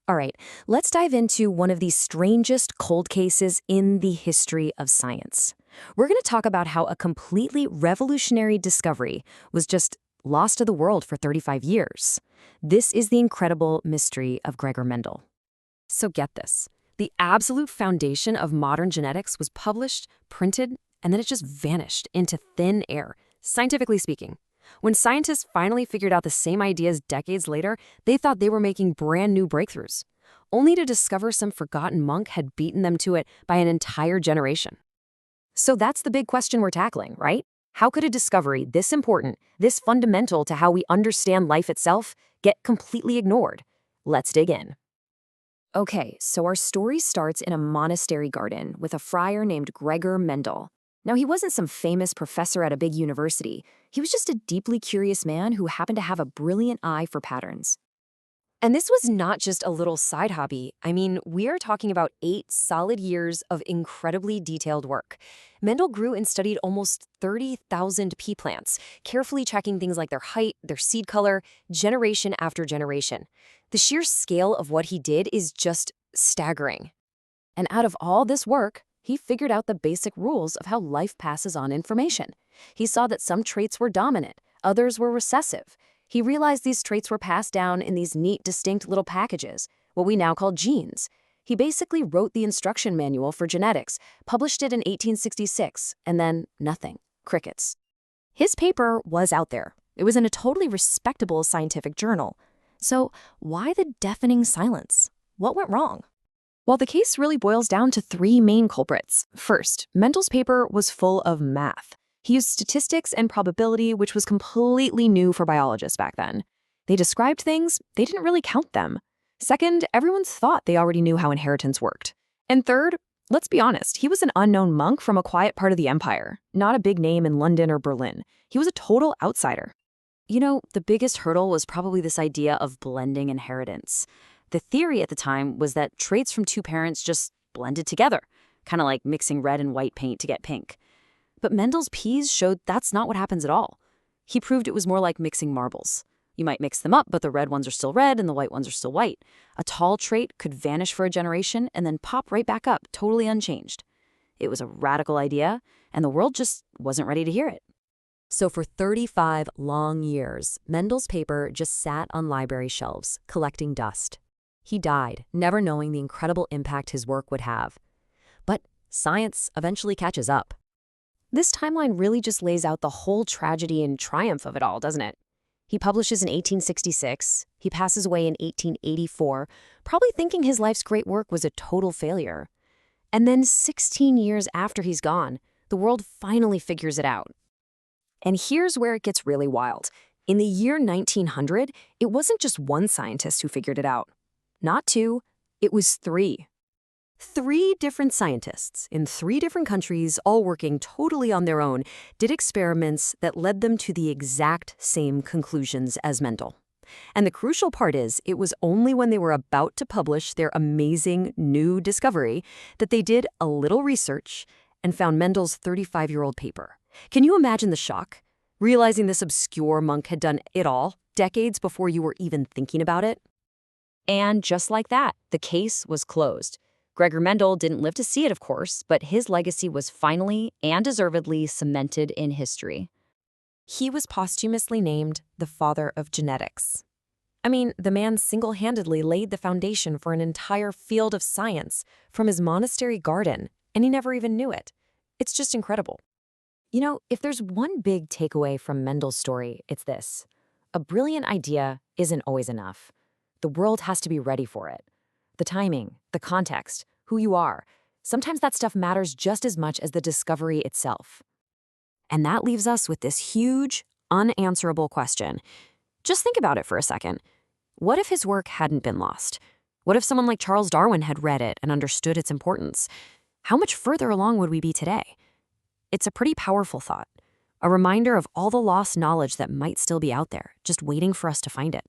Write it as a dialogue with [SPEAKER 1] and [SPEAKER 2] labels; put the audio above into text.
[SPEAKER 1] All right, let's dive into one of the strangest cold cases in the history of science. We're going to talk about how a completely revolutionary discovery was just lost to the world for 35 years. This is the incredible mystery of Gregor Mendel. So get this. The absolute foundation of modern genetics was published, printed, and then it just vanished into thin air, scientifically speaking. When scientists finally figured out the same ideas decades later, they thought they were making brand new breakthroughs, only to discover some forgotten monk had beaten them to it by an entire generation. So that's the big question we're tackling, right? How could a discovery this important, this fundamental to how we understand life itself, get completely ignored? Let's dig in. Okay, so our story starts in a monastery garden with a friar named Gregor Mendel. Now, he wasn't some famous professor at a big university. He was just a deeply curious man who happened to have a brilliant eye for patterns. And this was not just a little side hobby. I mean, we are talking about 8 solid years of incredibly detailed work. Mendel grew and studied almost 30,000 pea plants, carefully checking things like their height, their seed color, generation after generation. The sheer scale of what he did is just staggering. And out of all this work, he figured out the basic rules of how life passes on information. He saw that some traits were dominant, others were recessive. He realized these traits were passed down in these neat, distinct little packages, what we now call genes. He basically wrote the instruction manual for genetics, published it in 1866, and then nothing. Crickets. His paper was out there. It was in a totally respectable scientific journal. So why the deafening silence? What went wrong? Well, the case really boils down to 3 main culprits. First, Mendel's paper was full of math. He used statistics and probability, which was completely new for biologists back then. They described things, they didn't really count them. Second, everyone thought they already knew how inheritance worked. And third, let's be honest, he was an unknown monk from a quiet part of the empire, not a big name in London or Berlin. He was a total outsider. You know, the biggest hurdle was probably this idea of blending inheritance. The theory at the time was that traits from 2 parents just blended together, kind of like mixing red and white paint to get pink. But Mendel's peas showed that's not what happens at all. He proved it was more like mixing marbles. You might mix them up, but the red ones are still red and the white ones are still white. A tall trait could vanish for a generation and then pop right back up, totally unchanged. It was a radical idea, and the world just wasn't ready to hear it. So for 35 long years, Mendel's paper just sat on library shelves, collecting dust. He died, never knowing the incredible impact his work would have. But science eventually catches up. This timeline really just lays out the whole tragedy and triumph of it all, doesn't it? He publishes in 1866, he passes away in 1884, probably thinking his life's great work was a total failure. And then 16 years after he's gone, the world finally figures it out. And here's where it gets really wild. In the year 1900, it wasn't just one scientist who figured it out. Not 2, it was 3. 3 different scientists in 3 different countries, all working totally on their own, did experiments that led them to the exact same conclusions as Mendel. And the crucial part is, it was only when they were about to publish their amazing new discovery that they did a little research and found Mendel's 35-year-old paper. Can you imagine the shock? Realizing this obscure monk had done it all, decades before you were even thinking about it? And just like that, the case was closed. Gregor Mendel didn't live to see it, of course, but his legacy was finally and deservedly cemented in history. He was posthumously named the father of genetics. I mean, the man single-handedly laid the foundation for an entire field of science from his monastery garden, and he never even knew it. It's just incredible. You know, if there's one big takeaway from Mendel's story, it's this. A brilliant idea isn't always enough. The world has to be ready for it. The timing, the context, who you are. Sometimes that stuff matters just as much as the discovery itself. And that leaves us with this huge, unanswerable question. Just think about it for a second. What if his work hadn't been lost? What if someone like Charles Darwin had read it and understood its importance? How much further along would we be today? It's a pretty powerful thought. A reminder of all the lost knowledge that might still be out there, just waiting for us to find it.